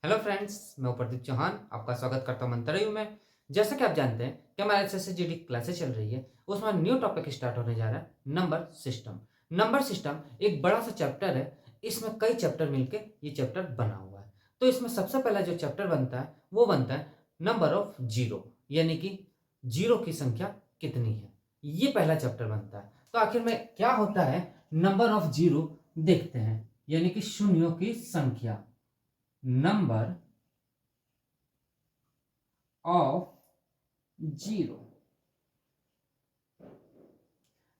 Hello friends, मैं प्रदीप चौहान आपका स्वागत करता हूँ मंतरयू में। जैसा कि आप जानते हैं कि हमारे एसएससी क्लासेस चल रही है, उसमें न्यू टॉपिक स्टार्ट होने जा रहा है, नंबर सिस्टम। नंबर सिस्टम एक बड़ा सा चैप्टर है। इसमें कई चैप्टर मिलके ये चैप्टर बना हुआ है। तो इसमें सबसे पहला जो चैप्टर बनता है वो बनता है नंबर ऑफ जीरो, यानी कि जीरो की संख्या कितनी है, ये पहला चैप्टर बनता है। तो आखिर में क्या होता है नंबर ऑफ जीरो, देखते हैं। यानी कि शून्यों की संख्या, नंबर ऑफ जीरो,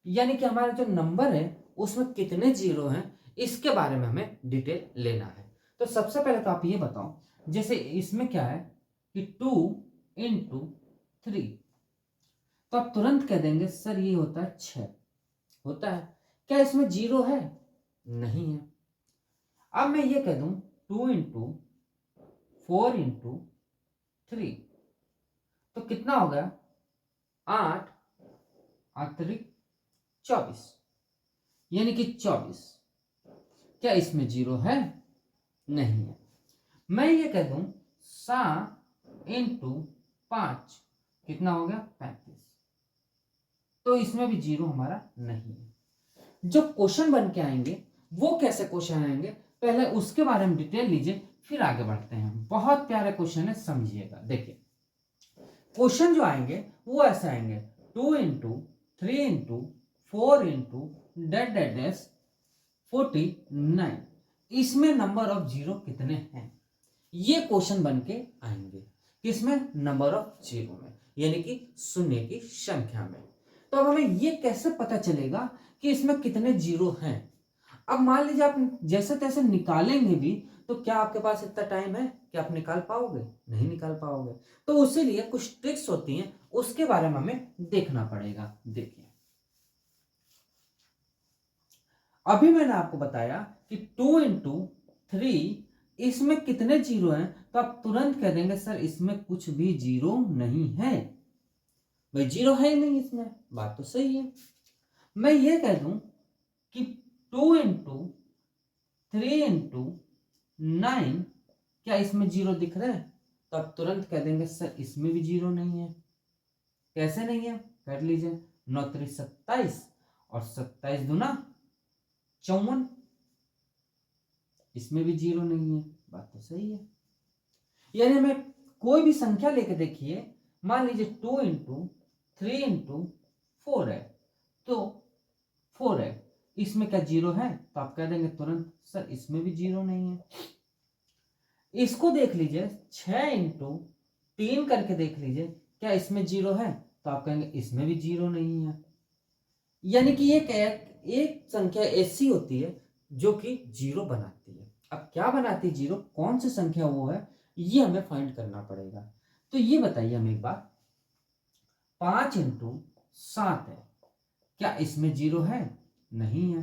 यानी कि हमारा जो नंबर है उसमें कितने जीरो हैं, इसके बारे में हमें डिटेल लेना है। तो सबसे पहले तो आप ये बताओ, जैसे इसमें क्या है कि 2 × 3, तो आप तुरंत कह देंगे सर ये होता है 6। होता है क्या इसमें जीरो है? नहीं है। अब मैं ये कह दूं 2 × 4 × 3, तो कितना हो गया? 8 अतिरिक्त 24, यानी कि 24। क्या इसमें जीरो है? नहीं है। मैं ये कह दूं 7 × 5, कितना हो गया? 35। तो इसमें भी जीरो हमारा नहीं है। जो क्वेश्चन बन के आएंगे वो कैसे क्वेश्चन आएंगे, पहले उसके बारे में डिटेल लीजिए, फिर आगे बढ़ते हैं। बहुत प्यारे क्वेश्चन है, समझिएगा। देखिए क्वेश्चन जो आएंगे वो ऐसे आएंगे 2 × 3 × 4 × 49, इसमें नंबर ऑफ जीरो कितने हैं, ये क्वेश्चन बन के आएंगे। किसमें? नंबर ऑफ जीरो में, यानी कि शून्य की संख्या में। तो अब हमें ये कैसे पता चलेगा कि इसमें कितने जीरो हैं? अब मान लीजिए आप जैसे तैसे निकालेंगे भी, तो क्या आपके पास इतना टाइम है कि आप निकाल पाओगे? नहीं निकाल पाओगे। तो उसके लिए कुछ ट्रिक्स होती हैं, उसके बारे में हमें देखना पड़ेगा। देखिए अभी मैंने आपको बताया कि 2 × 3, इसमें कितने जीरो हैं, तो आप तुरंत कह देंगे सर इसमें कुछ भी जीरो नहीं है। भाई जीरो है ही नहीं इसमें, बात तो सही है। मैं ये कह दूं कि 2 × 3 × 9, क्या इसमें जीरो दिख रहा है? तो आप तुरंत कह देंगे सर इसमें भी जीरो नहीं है। कैसे नहीं है? कर लीजिए, 9 × 3 = 27 और 27 दूना 54, इसमें भी जीरो नहीं है। बात तो सही है। यानी हमें कोई भी संख्या लेके देखिए, मान लीजिए 2 × 3 × 4 है, तो 4 है, इसमें क्या जीरो है? तो आप कह देंगे तुरंत सर इसमें भी जीरो नहीं है। इसको देख लीजिए 6 × 3 करके देख लीजिए, क्या इसमें जीरो है? तो आप कहेंगे इसमें भी जीरो नहीं है। यानी कि एक संख्या ऐसी होती है जो कि जीरो बनाती है। अब क्या बनाती है जीरो, कौन सी संख्या वो है, ये हमें फाइंड करना पड़ेगा। तो ये बताइए हमें एक बात, 5 × 7 है, क्या इसमें जीरो है? नहीं है।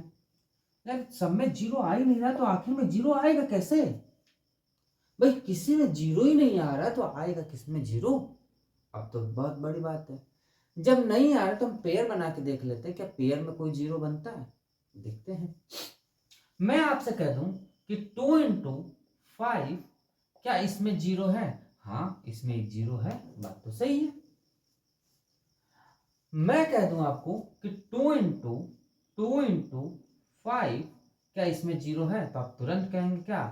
यार सब में जीरो आ ही नहीं रहा, तो आखिर में जीरो आएगा कैसे? भाई किसी में जीरो ही नहीं आ रहा, तो आएगा किस में जीरो? अब तो बहुत बड़ी बात है। जब नहीं आ रहा तो हम पेयर बना के देख लेते हैं, क्या पेयर में कोई जीरो बनता है? देखते हैं। मैं आपसे कह दूं कि 2 × 5, क्या इसमें जीरो है? हाँ इसमें एक जीरो है। बात तो सही है। मैं कह दूं आपको कि 2 × 5, क्या इसमें जीरो है? तो आप तुरंत कहेंगे क्या?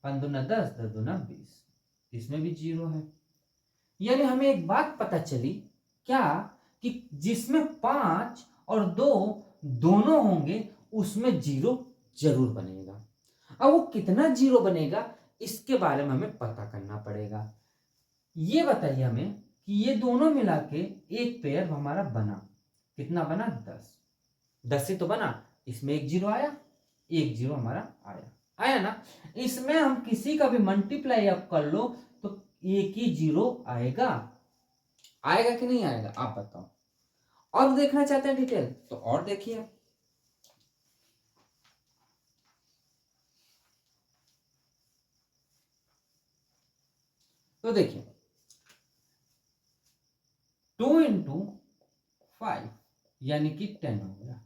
5 दूना 10, 10 दूना 20, इसमें भी जीरो है। यानी हमें एक बात पता चली, क्या? कि जिसमें 5 और 2 दोनों होंगे उसमें जीरो जरूर बनेगा। अब वो कितना जीरो बनेगा, इसके बारे में हमें पता करना पड़ेगा। ये बताइए हमें कि ये दोनों मिला के एक पेयर हमारा बना, कितना बना? 10। 10 से तो बना, इसमें एक जीरो आया, एक जीरो हमारा आया। आया ना? इसमें हम किसी का भी मल्टीप्लाई आप कर लो तो एक ही जीरो आएगा। आएगा कि नहीं आएगा, आप बताओ। और देखना चाहते हैं डिटेल, तो और देखिए। तो देखिए 2 × 5 यानी कि 10 हो गया।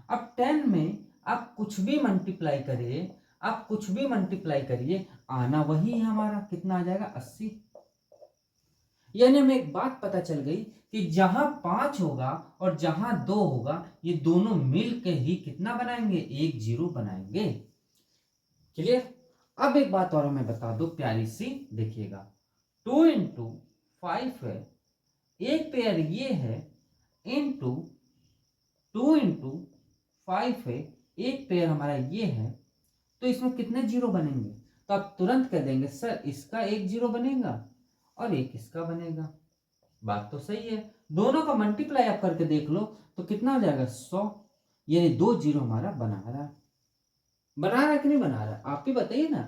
अब 10 में आप कुछ भी मल्टीप्लाई करिए, आप कुछ भी मल्टीप्लाई करिए, आना वही है हमारा, कितना आ जाएगा 80। यानी हमें एक बात पता चल गई कि जहां 5 होगा और जहां 2 होगा, ये दोनों मिलकर ही कितना बनाएंगे, एक जीरो बनाएंगे। क्लियर। अब एक बात और मैं बता दूं प्यारी सी, देखिएगा 2 इंटू 5 है, एक पेयर ये है, इंटू 2 इंटू 5 है, एक पेयर हमारा ये है, तो इसमें कितने जीरो बनेंगे? तो आप तुरंत कह देंगे सर इसका एक जीरो बनेगा और एक इसका बनेगा। बात तो सही है, दोनों का मल्टीप्लाई आप करके देख लो तो कितना हो जाएगा 100। यानी 2 जीरो हमारा बना रहा है, बना रहा है कि नहीं बना रहा? आप ही बताइए ना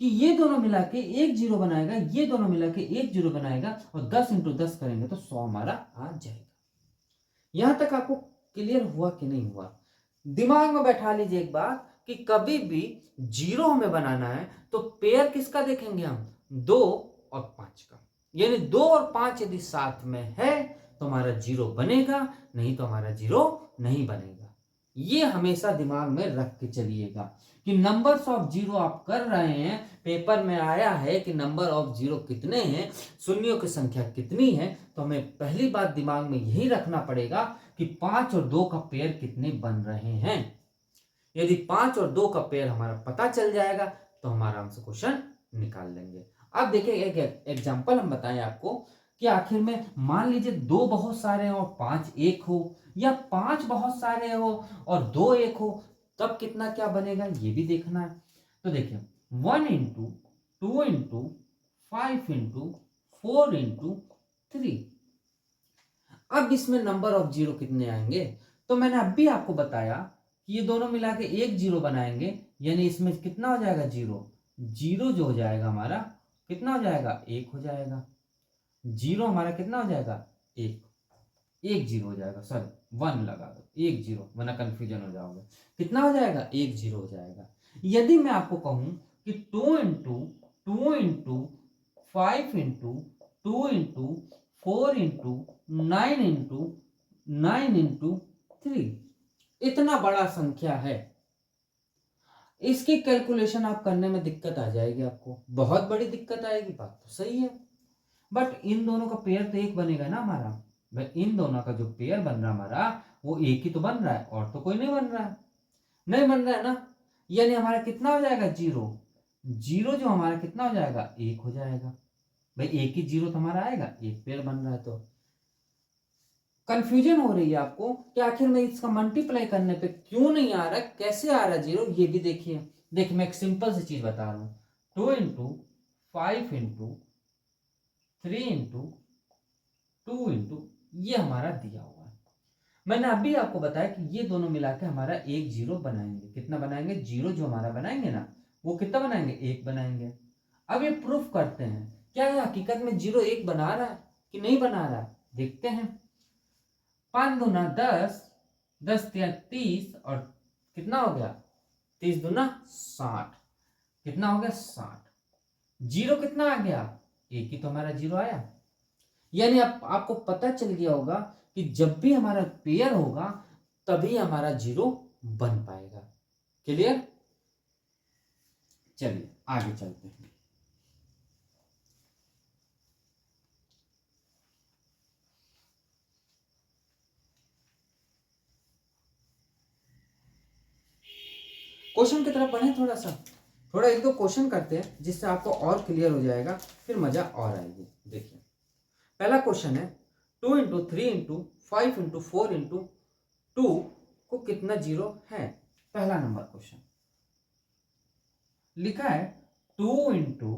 कि ये दोनों मिला के एक जीरो बनाएगा, ये दोनों मिला के एक जीरो बनाएगा, और 10 इंटू 10 करेंगे तो 100 हमारा आ जाएगा। यहां तक आपको क्लियर हुआ कि नहीं हुआ? दिमाग में बैठा लीजिए एक बात कि कभी भी जीरो हमें बनाना है तो पेयर किसका देखेंगे हम, 2 और 5 का। यानी 2 और 5 यदि साथ में है तो हमारा जीरो बनेगा, नहीं तो हमारा जीरो नहीं बनेगा। ये हमेशा दिमाग में रख के चलिएगा कि नंबर्स ऑफ जीरो आप कर रहे हैं, पेपर में आया है कि नंबर ऑफ जीरो कितने हैं, शून्यों की संख्या कितनी है, तो हमें पहली बात दिमाग में यही रखना पड़ेगा कि 5 और 2 का पेयर कितने बन रहे हैं। यदि 5 और 2 का पेयर हमारा पता चल जाएगा तो हम आराम से क्वेश्चन निकाल लेंगे। अब देखिए एक एग्जांपल हम बताएं आपको कि आखिर में मान लीजिए 2 बहुत सारे हो और 5 एक हो, या 5 बहुत सारे हो और 2 एक हो, तब कितना क्या बनेगा ये भी देखना है। तो देखिए 1 इंटू 2 इंटू 5 इंटू 4 इंटू 3। अब इसमें नंबर ऑफ जीरो कितने आएंगे? तो मैंने अभी आपको बताया कि ये दोनों मिला के एक जीरो बनाएंगे, यानी इसमें कितना हो जाएगा जीरो, जीरो जो हो जाएगा हमारा कितना हो जाएगा, एक हो जाएगा। जीरो हमारा कितना हो जाएगा, एक, एक जीरो हो जाएगा, सॉरी 1 लगा दो, एक जीरो, वरना कंफ्यूजन हो जाओगे। कितना हो जाएगा, एक जीरो हो जाएगा। यदि मैं आपको कहूं कि 2 into 2 into 5 into 2 into 4 into 9 into 9 into 3, इतना बड़ा संख्या है, इसकी कैलकुलेशन आप करने में दिक्कत आ जाएगी, आपको बहुत बड़ी दिक्कत आएगी। बात तो सही है, बट इन दोनों का पेयर तो एक बनेगा ना हमारा। भाई इन दोनों का जो पेयर बन रहा है हमारा वो एक ही तो बन रहा है, और तो कोई नहीं बन रहा है, नहीं बन रहा है ना। यानी हमारा कितना हो जाएगा, जीरो, जीरो जो हमारा कितना हो जाएगा, एक हो जाएगा। भाई एक ही जीरो तो हमारा आएगा, एक पेयर बन रहा है। तो कंफ्यूजन हो रही है आपको कि आखिर में इसका मल्टीप्लाई करने पे क्यों नहीं आ रहा, कैसे आ रहा जीरो, ये भी देखिए। देखिए मैं एक सिंपल सी चीज बता रहा हूँ, 2 इंटू 5 इंटू 3 इंटू 2 इंटू, ये हमारा दिया हुआ है। मैंने अभी आपको बताया कि ये दोनों मिला के हमारा एक जीरो बनाएंगे। कितना बनाएंगे, जीरो जो हमारा बनाएंगे ना वो कितना बनाएंगे, एक बनाएंगे। अब ये प्रूफ करते हैं, क्या ये हकीकत में जीरो एक बना रहा है कि नहीं बना रहा है, देखते हैं। 5 दूना 10, 10 तिया 30, और कितना हो गया, 30 दूना 60, कितना हो गया 60। जीरो कितना आ गया, एक ही तो हमारा जीरो आया। यानी आपको पता चल गया होगा कि जब भी हमारा पेयर होगा तभी हमारा जीरो बन पाएगा। क्लियर। चलिए आगे चलते हैं। क्वेश्चन की तरफ बढ़े थोड़ा सा, थोड़ा एक दो क्वेश्चन करते हैं जिससे आपको और क्लियर हो जाएगा, फिर मजा और आएगी। देखिए पहला क्वेश्चन है 2 इंटू 3 इंटू 5 इंटू 4 इंटू 2 को कितना जीरो है। पहला नंबर क्वेश्चन लिखा है 2 इंटू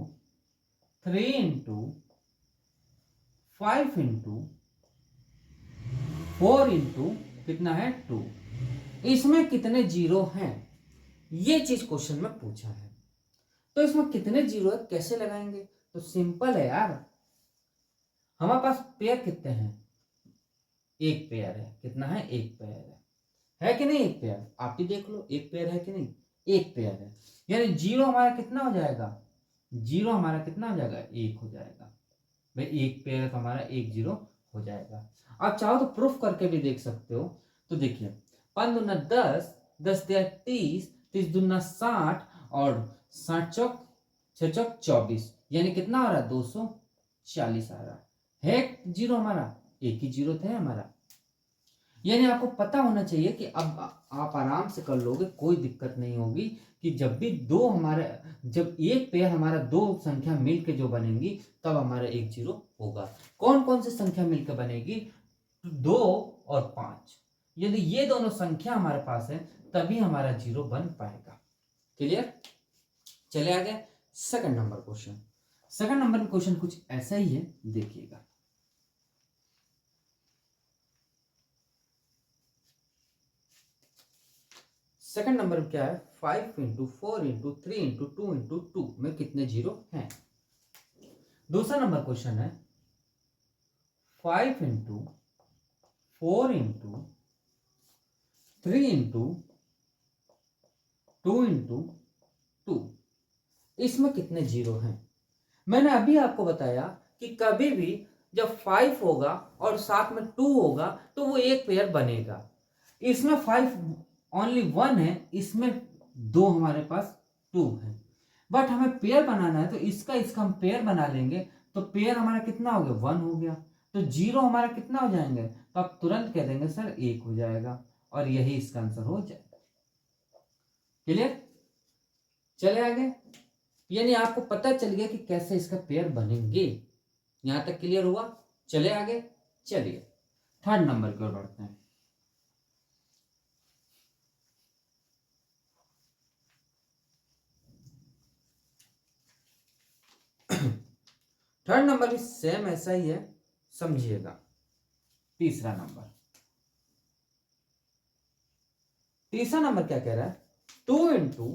3 इंटू 5 इंटू 4 इंटू कितना है 2, इसमें कितने जीरो हैं, ये चीज क्वेश्चन में पूछा है। तो इसमें कितने जीरो है कैसे लगाएंगे, तो सिंपल है यार, हमारे पास पेयर कितने हैं, एक पेयर है। कितना है, एक पेयर है कि नहीं, एक पेयर, आप ही देख लो एक पेयर है कि नहीं, एक पेयर है। यानी जीरो हमारा कितना हो जाएगा, जीरो हमारा कितना हो जाएगा, एक हो जाएगा। भाई एक पेयर तो हमारा एक जीरो हो जाएगा। आप चाहो तो प्रूफ करके भी देख सकते हो। तो देखिए 5 दूना 10, 10 तिया 30, 30 दूना 60, और 60 चौक 6 चौक 24, यानी कितना आ रहा है 240 आ रहा है जीरो हमारा, एक ही जीरो थे हमारा। यानी आपको पता होना चाहिए कि अब आप आराम से कर लोगे, कोई दिक्कत नहीं होगी कि जब भी दो हमारे, जब एक पेयर हमारा दो संख्या मिलके जो बनेंगी तब हमारा एक जीरो होगा। कौन कौन सी संख्या मिलकर बनेगी? 2 और 5। यदि ये दोनों संख्या हमारे पास है तभी हमारा जीरो बन पाएगा। क्लियर? चले आगे second number question. Second number question कुछ ऐसा ही है, देखिएगा। सेकंड नंबर क्या है? 5 इंटू 4 इंटू 3 इंटू 2 इंटू 2 में कितने जीरो हैं? दूसरा नंबर क्वेश्चन है 5 इंटू 4 इंटू 3 इंटू 2 इंटू 2, इसमें कितने जीरो हैं? मैंने अभी आपको बताया कि कभी भी जब 5 होगा और साथ में 2 होगा तो वो एक पेयर बनेगा। इसमें 5 ओनली 1 है, इसमें 2 हमारे पास 2 है, बट हमें पेयर बनाना है तो इसका इसका हम पेयर बना लेंगे तो पेयर हमारा कितना हो गया? 1 हो गया, तो जीरो हमारा कितना हो जाएंगे? तो आप तुरंत कह देंगे सर 1 हो जाएगा, और यही इसका आंसर हो जाएगा। क्लियर? चले आगे। यानी आपको पता चल गया कि कैसे इसका पेयर बनेंगे। यहां तक क्लियर हुआ? चले आगे। चलिए थर्ड नंबर की ओर बढ़ते हैं। थर्ड नंबर भी सेम ऐसा ही है, समझिएगा। तीसरा नंबर क्या कह रहा है? 2 into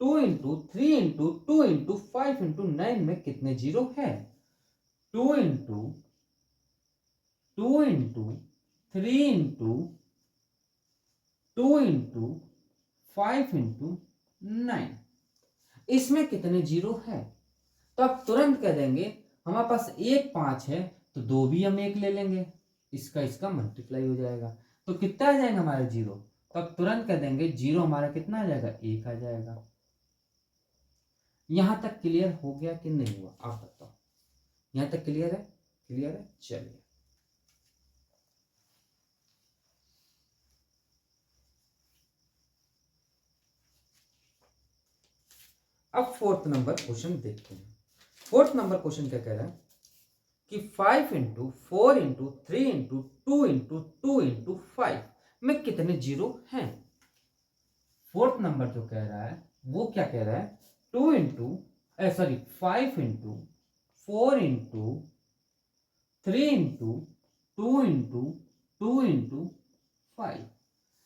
2 into 3 into 2 into 5 into 9 में कितने जीरो है? 2 into 2 into 3 into 2 into 5 into 9, इसमें कितने जीरो है? तो आप तुरंत कह देंगे हमारे पास एक 5 है तो 2 भी हम एक ले लेंगे, इसका इसका मल्टीप्लाई हो जाएगा, तो कितना आ जाएगा हमारा जीरो? तो आप तुरंत कह देंगे जीरो हमारा कितना आ जाएगा? 1 आ जाएगा। यहां तक क्लियर हो गया कि नहीं हुआ? आप बताओ। यहां तक क्लियर है? क्लियर है। चलिए अब फोर्थ नंबर क्वेश्चन देखते हैं। फोर्थ नंबर क्वेश्चन क्या कह रहा है कि 5 into 4 into 3 into 2 into 2 into 5 में कितने जीरो हैं? फोर्थ नंबर जो कह रहा है वो क्या कह रहा है? 2 into 5 into 4 into 3 into 2 into 2 into 5,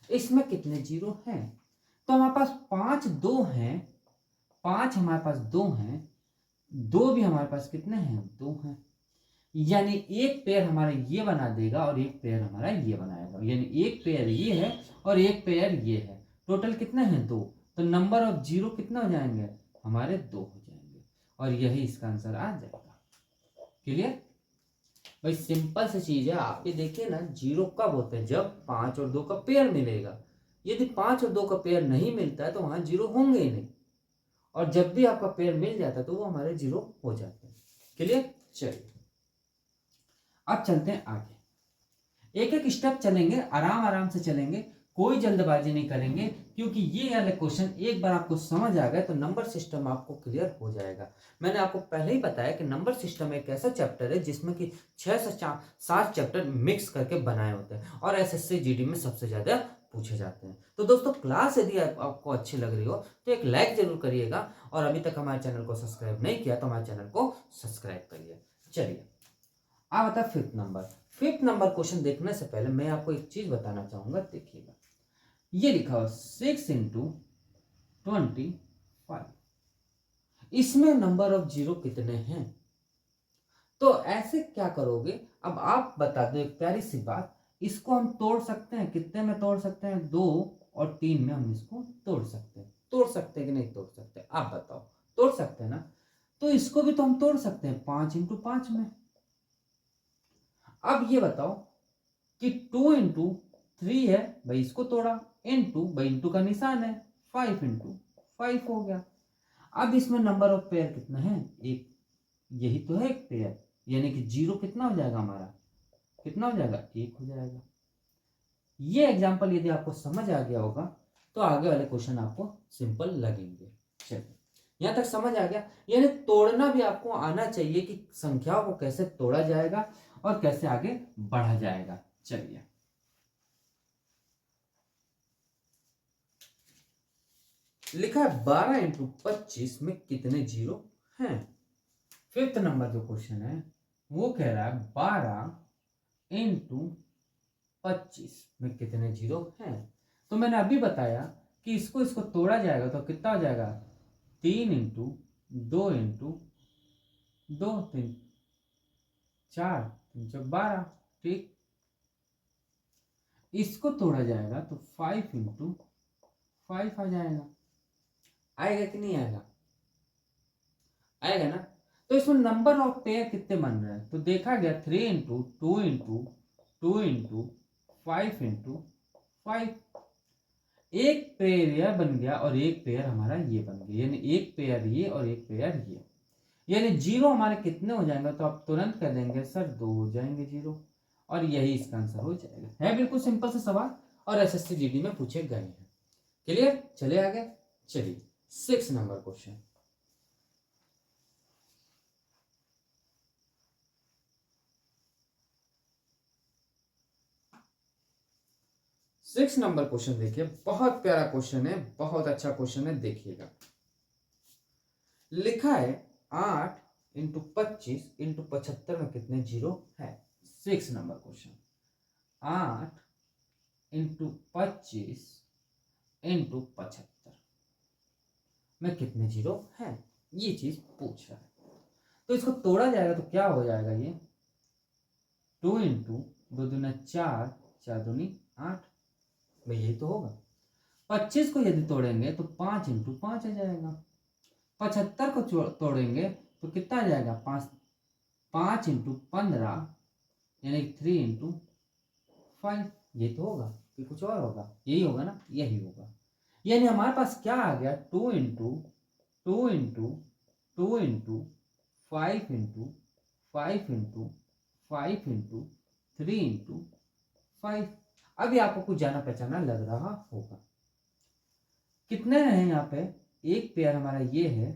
इसमें कितने जीरो हैं? तो हमारे पास 5 2 हैं, 5 हमारे पास 2 हैं, 2 भी हमारे पास कितने हैं? 2 हैं, यानी एक पेयर हमारा ये बना देगा और एक पेयर हमारा ये बनाएगा, यानी एक पेयर ये है और एक पेयर ये है, टोटल कितने हैं? 2। तो नंबर ऑफ जीरो कितना हो जाएंगे? हमारे 2 हो जाएंगे, और यही इसका आंसर आ जाएगा। क्लियर? भाई सिंपल सी चीज है। आप ये देखिए ना, जीरो कब होते हैं? जब 5 और 2 का पेयर मिलेगा। यदि 5 और 2 का पेयर नहीं मिलता है तो वहां जीरो होंगे ही नहीं, और जब भी आपका पेयर मिल जाता है तो वो हमारे जीरो हो जाते हैं। क्लियर? चलिए अब चलते हैं आगे। एक एक स्टेप चलेंगे, आराम आराम से चलेंगे, कोई जल्दबाजी नहीं करेंगे, क्योंकि ये वाले क्वेश्चन एक बार आपको समझ आ गए तो नंबर सिस्टम आपको क्लियर हो जाएगा। मैंने आपको पहले ही बताया कि नंबर सिस्टम एक ऐसा चैप्टर है जिसमें कि 6 से 7 चैप्टर मिक्स करके बनाए होते हैं और एसएससी जीडी में सबसे ज्यादा पूछे जाते हैं। तो दोस्तों क्लास यदि आपको अच्छी लग रही हो तो एक लाइक जरूर करिएगा, और अभी तक हमारे चैनल को सब्सक्राइब नहीं किया तो हमारे चैनल को सब्सक्राइब करिए। चलिए अब आता है fifth number. Fifth number question देखने से पहले मैं आपको एक चीज बताना चाहूंगा। देखिएगा ये लिखा हुआ 6 इंटू 25, इसमें नंबर ऑफ जीरो कितने हैं? तो ऐसे क्या करोगे? अब आप बता दो एक प्यारी सी बात, इसको हम तोड़ सकते हैं। कितने में तोड़ सकते हैं? 2 और 3 में हम इसको तोड़ सकते हैं। तोड़ सकते हैं कि नहीं तोड़ सकते? आप बताओ। तोड़ सकते हैं ना? तो इसको भी तो हम तोड़ सकते हैं 5 इंटू 5 में। अब ये बताओ कि 2 इंटू 3 है भाई, इसको तोड़ा, इंटू भाई इंटू का निशान है, 5 इंटू 5 हो गया। अब इसमें नंबर ऑफ पेयर कितना है, एक, यही तो है एक पेयर, यानी कि 0 कितना हो जाएगा हमारा, कितना हो जाएगा, 1 हो जाएगा। ये एग्जाम्पल यदि आपको समझ आ गया होगा तो आगे वाले क्वेश्चन आपको सिंपल लगेंगे। चलिए यहां तक समझ आ गया, यानी तोड़ना भी आपको आना चाहिए कि संख्याओं को कैसे तोड़ा जाएगा और कैसे आगे बढ़ा जाएगा। चलिए लिखा है 12 इंटू 25 में कितने जीरो हैं। फिफ्थ नंबर जो क्वेश्चन है वो कह रहा है 12 इंटू 25 में कितने जीरो हैं। तो मैंने अभी बताया कि इसको तोड़ा जाएगा तो कितना हो जाएगा, 3 इंटू 2 इंटू 2, 3 4 3 चौक 12, ठीक। इसको तोड़ा जाएगा तो 5 इंटू 5 आ जाएगा। आएगा कि नहीं आएगा, आएगा ना। तो इसमें नंबर ऑफ पेयर कितने बन रहे हैं, तो देखा गया 3 इंटू 2 इंटू 2 इंटू 5 इंटू 5। एक पेयर यह बन गया और एक पेयर हमारा ये बन गया, यानी एक पेयर ये और एक पेयर ये, यानी जीरो हमारे कितने हो जाएंगे, तो आप तुरंत कह देंगे सर 2 हो जाएंगे जीरो, और यही इसका आंसर हो जाएगा। है बिल्कुल सिंपल सा सवाल और एसएससी जीडी में पूछे गए हैं। क्लियर, चले आगे। चलिए 6 number question. Six number question देखिए, बहुत प्यारा क्वेश्चन है, बहुत अच्छा क्वेश्चन है, देखिएगा। लिखा है 8 इंटू 25 इंटू 75 में कितने जीरो है। 6 नंबर क्वेश्चन, 8 इंटू 25 इंटू 75 में कितने जीरो है, ये चीज पूछ रहा है। तो इसको तोड़ा जाएगा तो क्या हो जाएगा, ये 2 इंटू 2 दूना 4, 4 दूनी 8, भाई यही तो होगा। 25 को यदि तोड़ेंगे तो 5 इंटू 5 आ जाएगा। 75 को तोड़ेंगे तो कितना आ जाएगा, 5 इंटू 15 यानी 3 इंटू 5। ये तो होगा कि कुछ और होगा, यही होगा ना, यही होगा। यानी हमारे पास क्या आ गया, 2 into 2 into 2 into 5 into 5 into 5 into 3 into 5। अभी आपको कुछ जाना पहचाना लग रहा होगा। कितने हैं यहाँ पे, एक पेयर हमारा ये है,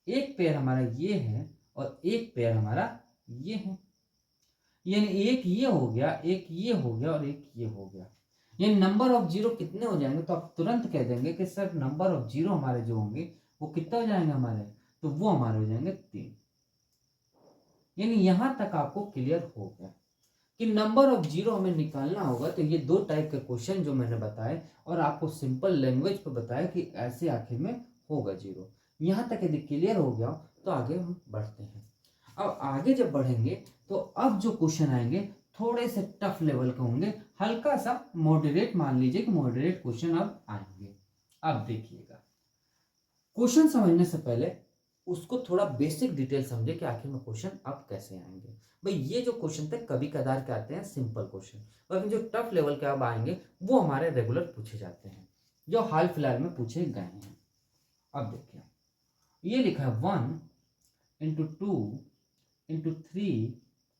एक पेयर हमारा ये है और एक पेयर हमारा ये है, यानी एक ये हो गया, एक ये हो गया और एक ये हो गया। यानी नंबर ऑफ जीरो कितने हो जाएंगे, तो आप तुरंत कह देंगे कि सर नंबर ऑफ जीरो हमारे जो होंगे वो कितना हो जाएंगे हमारे, तो वो हमारे हो जाएंगे 3। यानी यहां तक आपको क्लियर हो गया कि नंबर ऑफ जीरो हमें निकालना होगा। तो ये 2 टाइप के क्वेश्चन जो मैंने बताए और आपको सिंपल लैंग्वेज पे बताया कि ऐसे आखिर में होगा जीरो। यहाँ तक यदि क्लियर हो गया तो आगे हम बढ़ते हैं। अब आगे जब बढ़ेंगे तो अब जो क्वेश्चन आएंगे थोड़े से टफ लेवल के होंगे, हल्का सा मॉडरेट, मान लीजिए कि मॉडरेट क्वेश्चन अब आएंगे। अब देखिएगा, क्वेश्चन समझने से पहले उसको थोड़ा बेसिक डिटेल समझे कि आखिर में क्वेश्चन अब कैसे आएंगे। भाई ये जो क्वेश्चन थे कभी कदार के आते हैं सिंपल क्वेश्चन, और जो टफ लेवल के अब आएंगे वो हमारे रेगुलर पूछे जाते हैं, जो हाल फिलहाल में पूछे गए हैं। अब देखिए, ये लिखा है 1 into 2 into 3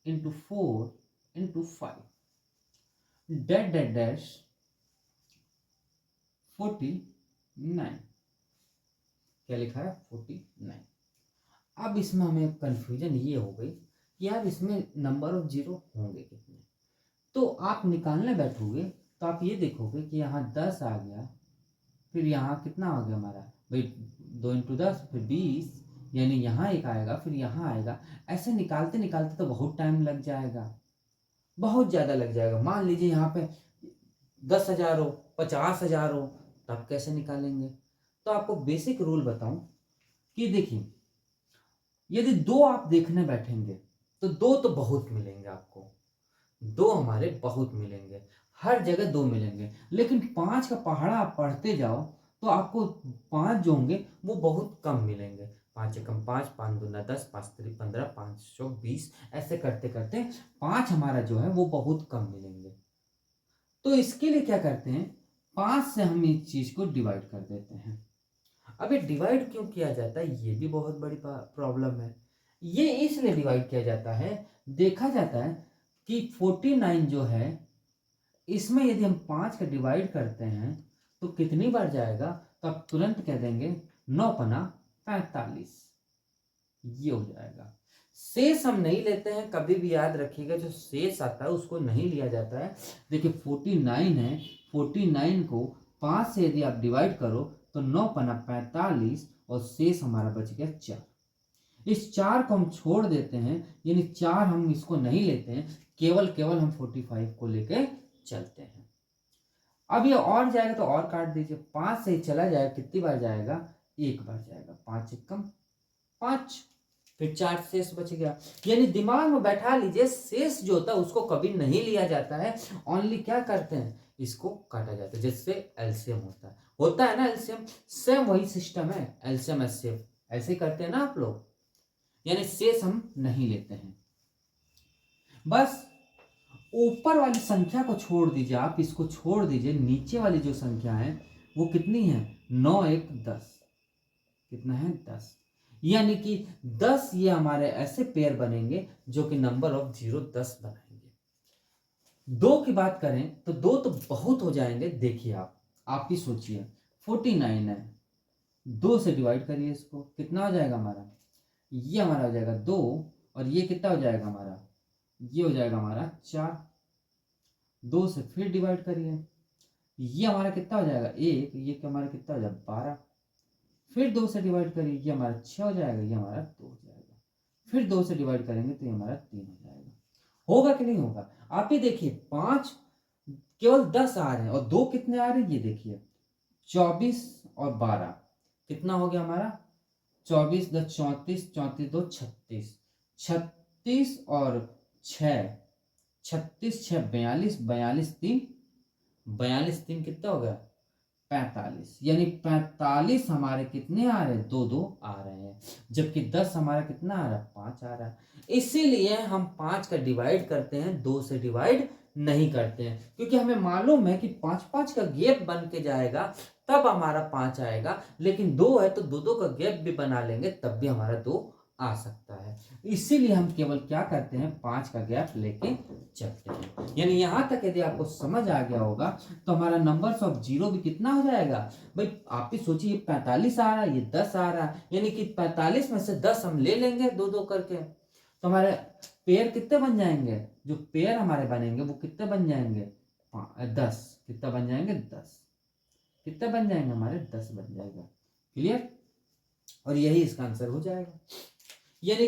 into 4 into 5 dash dash dash 49। क्या लिखा है, 49। अब इसमें हमें कंफ्यूजन ये हो गई कि यार इसमें नंबर ऑफ जीरो होंगे कितने। तो आप निकालने बैठोगे तो आप ये देखोगे कि यहाँ 10 आ गया, फिर यहाँ कितना आ गया हमारा, भाई 2 इंटू 10 फिर 20, यानी यहाँ एक आएगा फिर यहाँ आएगा। ऐसे निकालते निकालते तो बहुत टाइम लग जाएगा, बहुत ज़्यादा लग जाएगा। मान लीजिए यहाँ पे 10,000 हो, 50,000 हो, तब कैसे निकालेंगे। तो आपको बेसिक रूल बताऊं कि देखिए, यदि 2 आप देखने बैठेंगे तो 2 तो बहुत मिलेंगे आपको, 2 हमारे बहुत मिलेंगे, हर जगह 2 मिलेंगे। लेकिन 5 का पहाड़ा आप पढ़ते जाओ तो आपको 5 जो होंगे वो बहुत कम मिलेंगे। 5 एकम 5, 5 दूना 10, 5 3 15, 5 चौक 20, ऐसे करते करते 5 हमारा जो है वो बहुत कम मिलेंगे। तो इसके लिए क्या करते हैं, 5 से हम इस चीज को डिवाइड कर देते हैं। अब ये डिवाइड क्यों किया जाता है, ये भी बहुत बड़ी प्रॉब्लम है। ये इसलिए डिवाइड किया जाता है, देखा जाता है कि 49 जो है इसमें यदि हम 5 का डिवाइड करते हैं तो कितनी बार जाएगा, तो आप तुरंत कह देंगे 9 पना 45, ये हो जाएगा। शेष हम नहीं लेते हैं, कभी भी याद रखिएगा, जो शेष आता है उसको नहीं लिया जाता है। देखिए 49 है, 49 को 5 से यदि आप डिवाइड करो तो 9 पना 45 और शेष हमारा बच गया 4। इस 4 को हम छोड़ देते हैं, यानी 4 हम इसको नहीं लेते हैं, केवल हम 45 को लेके चलते हैं। अब ये और जाएगा तो और काट दीजिए, 5 से चला जाएगा, कितनी बार जाएगा, एक बार जाएगा, 5 एकम 5, फिर 4 शेष बच गया। यानी दिमाग में बैठा लीजिए, शेष जो होता है उसको कभी नहीं लिया जाता है, ओनली क्या करते हैं, इसको काटा जाता है, जिससे एलसीएम होता है ना एलसीएम, सेम वही सिस्टम है, एलसीएम एचसीएफ ऐसे करते हैं ना आप लोग, यानी शेष हम नहीं लेते हैं। बस ऊपर वाली संख्या को छोड़ दीजिए, आप इसको छोड़ दीजिए, नीचे वाली जो संख्या है वो कितनी है, 9 1 10, कितना है 10, यानी कि 10 ये हमारे ऐसे पेयर बनेंगे जो कि नंबर ऑफ 0 10 बनाएंगे। 2 की बात करें तो 2 तो बहुत हो जाएंगे, देखिए आप ही सोचिए, 49 है, 2 से डिवाइड करिए इसको, कितना हो जाएगा हमारा, ये हमारा हो जाएगा 2, और ये कितना हो जाएगा हमारा, ये हो जाएगा हमारा 4। 2 से फिर डिवाइड करिए, ये हमारा कितना हो जाएगा 1, ये हमारा कितना हो जाएगा 12। फिर 2 से डिवाइड करिए, ये हमारा 6 हो जाएगा, ये हमारा 2 हो जाएगा। फिर 2 से डिवाइड करेंगे तो ये हमारा 3 हो जाएगा। होगा कि नहीं होगा, आप ही देखिए, 5 केवल 10 आ रहे हैं और 2 कितने आ रहे हैं, ये देखिए 24 और 12, कितना हो गया हमारा, 24 10 34, 34 2 36, 36 और 6, 36 6 42, 42 3, 42 3 कितना हो गया 45, यानी 45 हमारे कितने आ रहे हैं, 2 2 आ रहे हैं, जबकि 10 हमारा कितना आ रहा है, 5 आ रहा है। इसीलिए हम 5 का डिवाइड करते हैं, 2 से डिवाइड नहीं करते हैं, क्योंकि हमें मालूम है कि 5 5 का गैप बन के जाएगा तब हमारा 5 आएगा, लेकिन 2 है तो 2 2 का गैप भी बना लेंगे तब भी हमारा 2 आ सकता है। इसीलिए हम केवल क्या करते हैं, 5 का गैप लेके चलते हैं। यानी यहां तक यदि आपको समझ आ गया होगा तो हमारा नंबर्स ऑफ 0 भी कितना हो जाएगा, भाई आप ही सोचिए, 45 आ रहा है, ये 10 आ रहा है, यानी कि 45 में से 10 हम ले लेंगे 2 2 करके, तो हमारे पेयर कितने बन जाएंगे, जो पेयर हमारे बनेंगे वो कितने बन जाएंगे, 10, कितना बन जाएंगे 10, कितने बन जाएंगे हमारे 10 बन जाएगा। क्लियर, और यही इसका आंसर हो जाएगा। यानी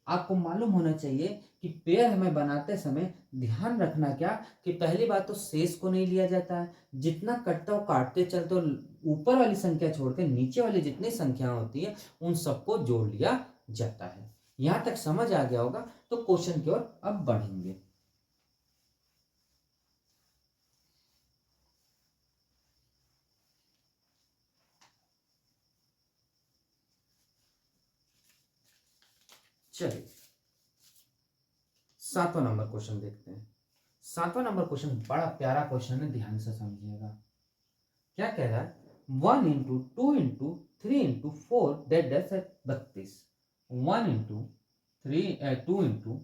आपको मालूम होना चाहिए कि पेयर हमें बनाते समय ध्यान रखना क्या, कि पहली बात तो शेष को नहीं लिया जाता है, जितना कटता हो काटते चलते हो, ऊपर वाली संख्या छोड़कर नीचे वाली जितनी संख्या होती है उन सबको जोड़ लिया जाता है। यहां तक समझ आ गया होगा, तो क्वेश्चन की ओर अब बढ़ेंगे। चलिए 7वां नंबर क्वेश्चन देखते हैं। 7वां नंबर क्वेश्चन बड़ा प्यारा क्वेश्चन है, ध्यान से समझिएगा। क्या कह रहा है, 1 into 2 into 3 into 4 dot dot है 32, 1 into 2 into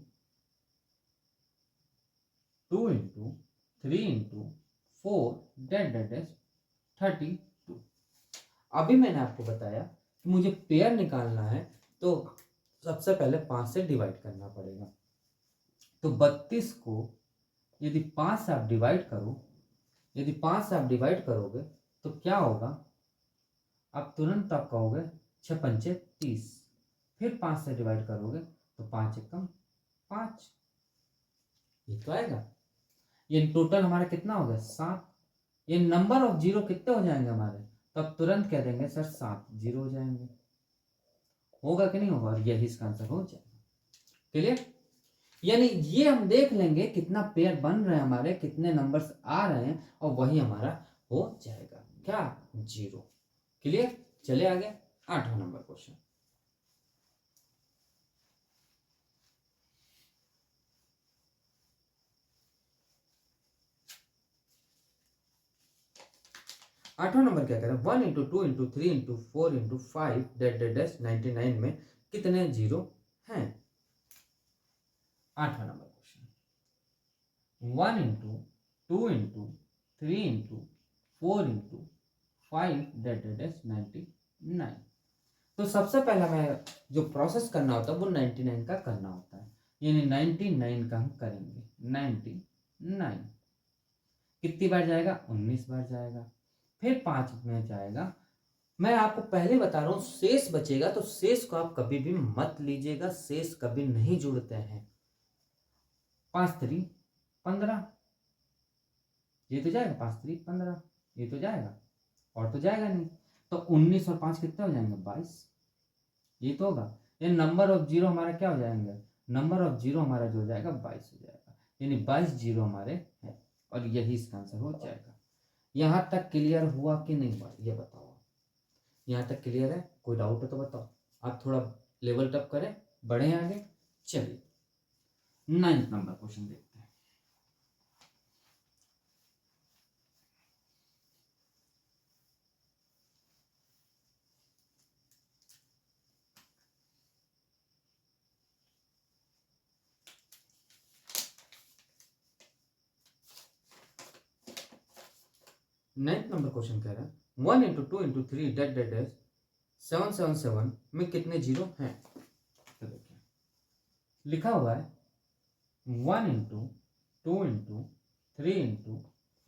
2 into 3 into 4 dot dot is 32। अभी मैंने आपको बताया कि मुझे पेयर निकालना है तो सबसे पहले 5 से डिवाइड करना पड़ेगा। तो 32 को यदि 5 से आप डिवाइड करो, यदि 5 से आप डिवाइड करोगे तो क्या होगा, आप तुरंत आप कहोगे 6 पंचे 30, फिर 5 से डिवाइड करोगे तो 5 एकम 5, ये तो आएगा। ये टोटल हमारा कितना हो गया 7। ये नंबर ऑफ 0 कितने हो जाएंगे हमारे, तो आप तुरंत कह देंगे सर 7 0 हो जाएंगे। होगा कि नहीं होगा, और यही इसका आंसर हो जाएगा। क्लियर, यानी ये हम देख लेंगे कितना पेयर बन रहे हैं हमारे, कितने नंबर्स आ रहे हैं, और वही हमारा हो जाएगा क्या 0। क्लियर, चले आगे 8वां नंबर क्वेश्चन। 8वां नंबर क्या कह रहा है, 1 into 2 into 3 into 4 into 5 dot dot dot 99 में कितने जीरो हैं। 8वां number question, 1 into 2 into 3 into 4 into 5 dot dot dot 99। तो सबसे पहला मैं जो प्रोसेस करना होता है वो 99 का करना होता है, यानी 99 का हम करेंगे। 99 कितनी बार जाएगा, 19 बार जाएगा, फिर 5 में जाएगा। मैं आपको पहले बता रहा हूं शेष बचेगा, तो शेष को आप कभी भी मत लीजिएगा, शेष कभी नहीं जुड़ते हैं। 5 3 15, ये तो जाएगा, 5 3 15, ये तो जाएगा, और तो जाएगा नहीं। तो 19 और 5 कितने हो जाएंगे, 22, ये तो होगा। ये नंबर ऑफ जीरो हमारा क्या हो जाएंगे, नंबर ऑफ जीरो हमारा जो हो जाएगा 22 हो जाएगा, यानी 22 जीरो हमारे हैं, और यही इसका आंसर हो जाएगा। यहां तक क्लियर हुआ कि नहीं हुआ, ये बताओ। यहाँ तक क्लियर है, कोई डाउट है तो बताओ। आप थोड़ा लेवल टप करें, बढ़े आगे। चलिए 9th नंबर क्वेश्चन देखते हैं। नाइन्थ नंबर क्वेश्चन कह रहा है 1 इंटू 2 इंटू 3 डेट डेट डेट 777 में कितने जीरो हैं। तो देखिए लिखा हुआ है 1 into 2 into 3 into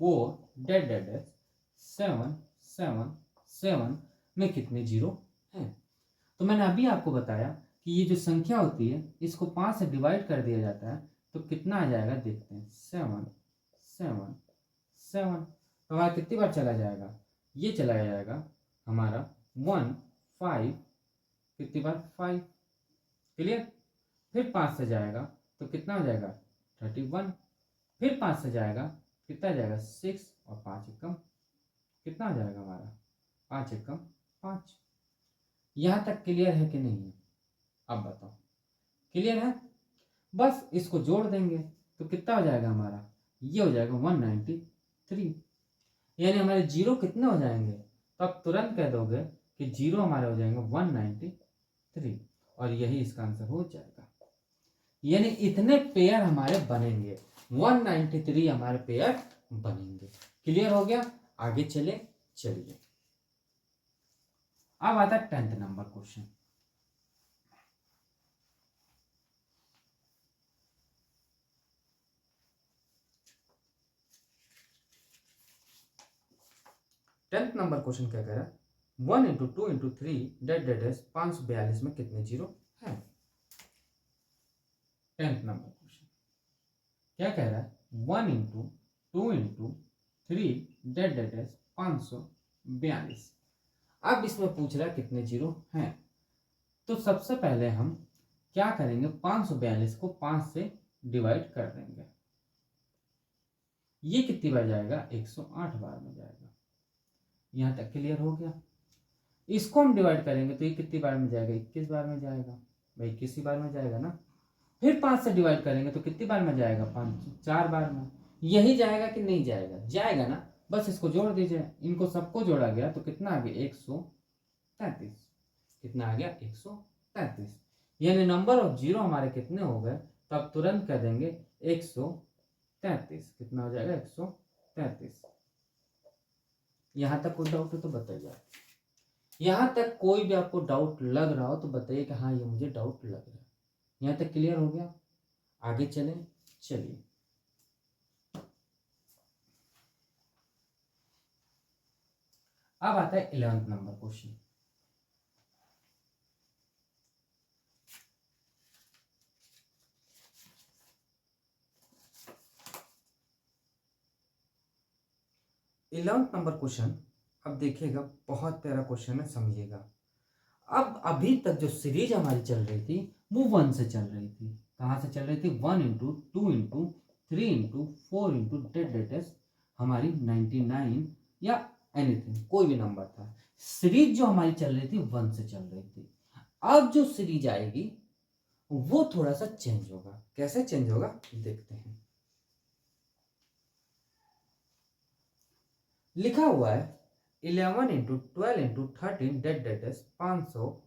4 dot dot डेट 777 में कितने जीरो हैं। तो मैंने अभी आपको बताया कि ये जो संख्या होती है इसको 5 से डिवाइड कर दिया जाता है, तो कितना आ जाएगा देखते हैं, 7 7 7। तो हमारा कितनी बार चला जाएगा, ये चला जाएगा हमारा 1 5, कितनी बार 5, क्लियर। फिर 5 से जाएगा तो कितना हो जाएगा 31, फिर 5 से जाएगा कितना जाएगा 6, और 5 एकम कितना हो जाएगा हमारा 5 एकम 5। यहाँ तक क्लियर है कि नहीं है, अब बताओ क्लियर है। बस इसको जोड़ देंगे तो कितना हो जाएगा हमारा, ये हो जाएगा 193, यानी हमारे जीरो कितने हो जाएंगे, तो आप तुरंत कह दोगे कि जीरो हमारे हो जाएंगे 193, और यही इसका आंसर हो जाएगा। यानी इतने पेयर हमारे बनेंगे, 193 हमारे पेयर बनेंगे। क्लियर हो गया, आगे चले। चलिए अब आता है 10th number question. Tenth number question क्या कह रहा है, 1 इंटू 2 इंटू 3 डेट डेट डेट 542 में कितने जीरो है। 10th नंबर क्वेश्चन क्या कह रहा है, 1 इंटू 2 इंटू 3 डेट डेट डेट 542। अब इसमें पूछ रहा है कितने जीरो हैं। तो सबसे पहले हम क्या करेंगे, 542 को 5 से डिवाइड कर देंगे। ये कितनी बार जाएगा, 108 बार में जाएगा। यहां तक क्लियर हो गया। इसको हम डिवाइड करेंगे तो ये कितनी बार में जाएगा, 21 बार में जाएगा, भाई 21 बार में जाएगा ना। फिर 5 से डिवाइड करेंगे तो कितनी बार में जाएगा, 4 बार में। यही जाएगा कि नहीं जाएगा, जाएगा ना। बस इसको जोड़ दीजिए, इनको सबको जोड़ा गया तो कितना आ गया 133। कितना आ गया 133, यानी नंबर ऑफ जीरो हमारे कितने हो गए, तो आप तुरंत कह देंगे 133। कितना हो जाएगा 133। यहां तक कोई डाउट हो तो बताइए। यहां तक कोई भी आपको डाउट लग रहा हो तो बताइए कि हाँ ये मुझे डाउट लग रहा है। यहां तक क्लियर हो गया, आगे चले। चलिए अब आता है 11th number question. Eleventh number question, अब देखिएगा बहुत प्यारा क्वेश्चन है, समझिएगा। अब अभी तक जो सीरीज हमारी चल रही थी वो 1 से चल रही थी। कहाँ से चल रही थी, 1 into 2 into 3 into 4 into dot dot एस हमारी 99 या एनीथिंग कोई भी नंबर था। सीरीज जो हमारी चल रही थी 1 से चल रही थी। अब जो सीरीज आएगी वो थोड़ा सा चेंज होगा। कैसे चेंज होगा देखते हैं। लिखा हुआ है 11 इंटू 12 इंटू 13 डेट इज 500,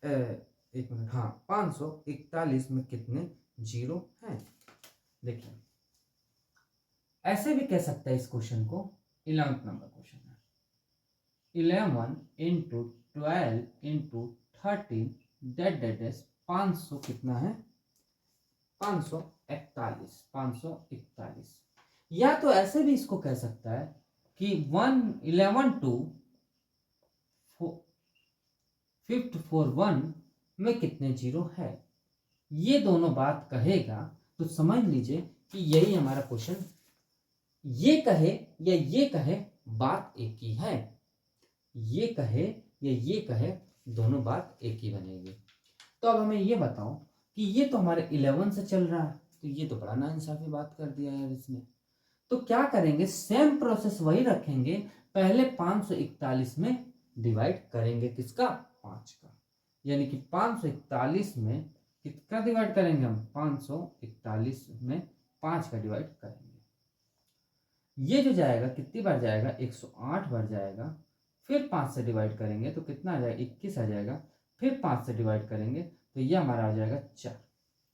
एक मिनट, हाँ 541 में कितने जीरो हैं? देखिए ऐसे भी कह सकता है इस क्वेश्चन को, 11th नंबर क्वेश्चन है, 11 इंटू 12 इंटू 13 डेट इज 500 कितना है? 541, 541। या तो ऐसे भी इसको कह सकता है कि 11 टू 541 में कितने जीरो है। ये दोनों बात कहेगा तो समझ लीजिए कि यही हमारा क्वेश्चन, ये कहे या ये कहे बात एक ही है, ये कहे या ये कहे दोनों बात एक ही बनेगी। तो अब हमें ये बताओ कि ये तो हमारे 11 से चल रहा है, तो ये तो बड़ा नाइंसाफी बात कर दिया यार इसने। तो क्या करेंगे, सेम प्रोसेस वही रखेंगे, पहले 541 में डिवाइड करेंगे, किसका? 5 का। यानी कि 541 में कितना डिवाइड करेंगे हम? 541 में 5 का डिवाइड करेंगे। ये जो जाएगा कितनी बार जाएगा? 108 बार जाएगा। फिर 5 से डिवाइड करेंगे तो कितना आ जाएगा? 21 आ जाएगा। फिर 5 से डिवाइड करेंगे तो ये हमारा आ जाएगा 4।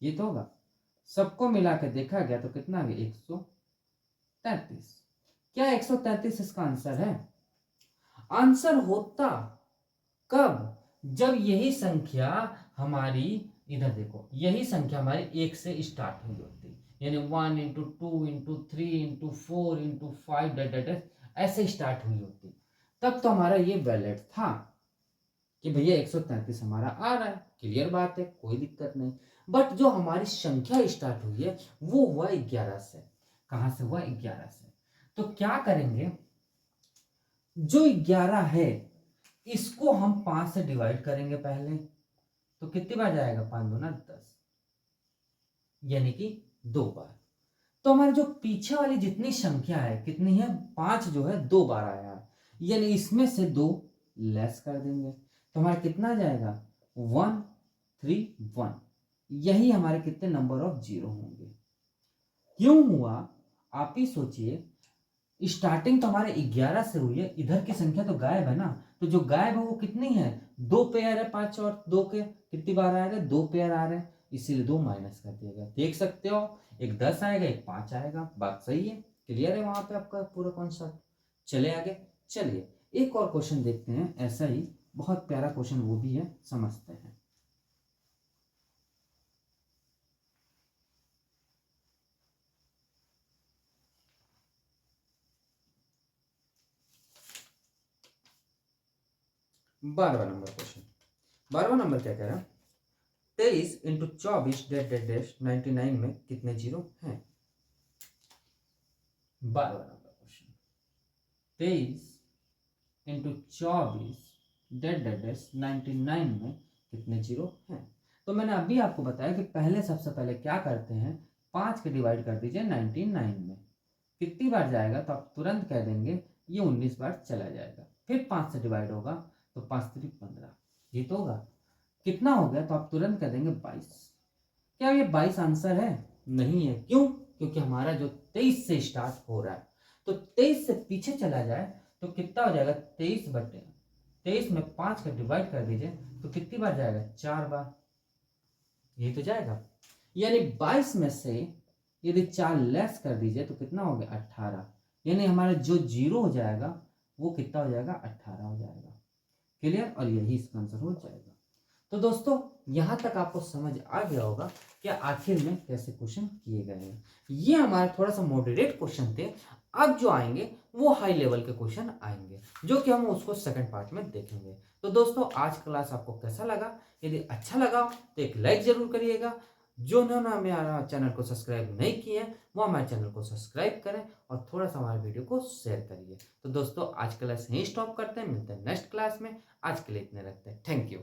ये तो होगा, सबको मिला के देखा गया तो कितना आ गया? 133। क्या 133 इसका आंसर है? आंसर होता कब? जब यही संख्या हमारी, इधर देखो, यही संख्या हमारी 1 से स्टार्ट हुई होती, यानी 1 इंटू 2 इंटू 3 इंटू 4 इंटू 5 ऐसे स्टार्ट हुई होती, तब तो हमारा ये वैलिड था कि भैया 133 हमारा आ रहा है, क्लियर बात है, कोई दिक्कत नहीं। बट जो हमारी संख्या स्टार्ट हुई है वो हुआ 11 से। कहां से हुआ? 11 से। तो क्या करेंगे, जो 11 है इसको हम 5 से डिवाइड करेंगे पहले, तो कितनी बार जाएगा? 5 दूना 10, यानी कि 2 बार। तो हमारे जो पीछे वाली जितनी संख्या है कितनी है? 5 जो है 2 बार आया है, यानी इसमें से 2 लेस कर देंगे तो हमारा कितना आ जाएगा? 131। यही हमारे कितने नंबर ऑफ जीरो होंगे। क्यों हुआ आप ही सोचिए, स्टार्टिंग तो हमारे 11 से हुई है, इधर की संख्या तो गायब है ना, तो जो गायब है वो कितनी है? 2 पेयर है, 5 और 2 के कितनी बार आ रहे हैं? 2 पेयर आ रहे हैं, इसीलिए 2 माइनस कर दिया गया। देख सकते हो, एक 10 आएगा, एक 5 आएगा, बात सही है, क्लियर है वहां पे आपका पूरा कॉन्सेप्ट। चले आगे, चलिए एक और क्वेश्चन देखते हैं, ऐसा ही बहुत प्यारा क्वेश्चन वो भी है, समझते हैं। बारहवां नंबर क्वेश्चन, 12वां नंबर क्या कह रहा है? 23 इंटू 24 डैश 99 में कितने जीरो हैं? 12वां नंबर क्वेश्चन, 23 इंटू 24 डैश 99 में कितने जीरो हैं? तो मैंने अभी आपको बताया कि पहले सबसे पहले क्या करते हैं, 5 के डिवाइड कर दीजिए 99 में, कितनी बार जाएगा? तो आप तुरंत कह देंगे ये 19 बार चला जाएगा। फिर 5 से डिवाइड होगा तो 5 3 15, ये तो होगा। कितना हो गया? तो आप तुरंत कह देंगे 22। क्या ये 22 आंसर है? नहीं है। क्यों? क्योंकि हमारा जो 23 से स्टार्ट हो रहा है, तो 23 से पीछे चला जाए तो कितना हो जाएगा? 23 में 5 का डिवाइड कर दीजिए तो कितनी बार जाएगा? 4 बार, ये तो जाएगा। यानी 22 में से यदि 4 लेस कर दीजिए तो कितना हो गया? 18। यानी हमारा जो जीरो हो जाएगा वो कितना हो जाएगा? 18 हो जाएगा, क्लियर। और यही इसका आंसर हो जाएगा। तो दोस्तों यहां तक आपको समझ आ गया होगा कि आखिर में कैसे क्वेश्चन किए गए हैं। ये हमारे थोड़ा सा मॉडरेट क्वेश्चन थे। अब जो आएंगे वो हाई लेवल के क्वेश्चन आएंगे, जो कि हम उसको सेकंड पार्ट में देखेंगे। तो दोस्तों आज क्लास आपको कैसा लगा? यदि अच्छा लगा तो एक लाइक जरूर करिएगा। जो उन्होंने हमारा चैनल को सब्सक्राइब नहीं किए हैं वो हमारे चैनल को सब्सक्राइब करें और थोड़ा सा हमारे वीडियो को शेयर करिए। तो दोस्तों आज क्लास यहीं स्टॉप करते हैं, मिलते हैं नेक्स्ट क्लास में। आज के लिए इतने रखते हैं, थैंक यू।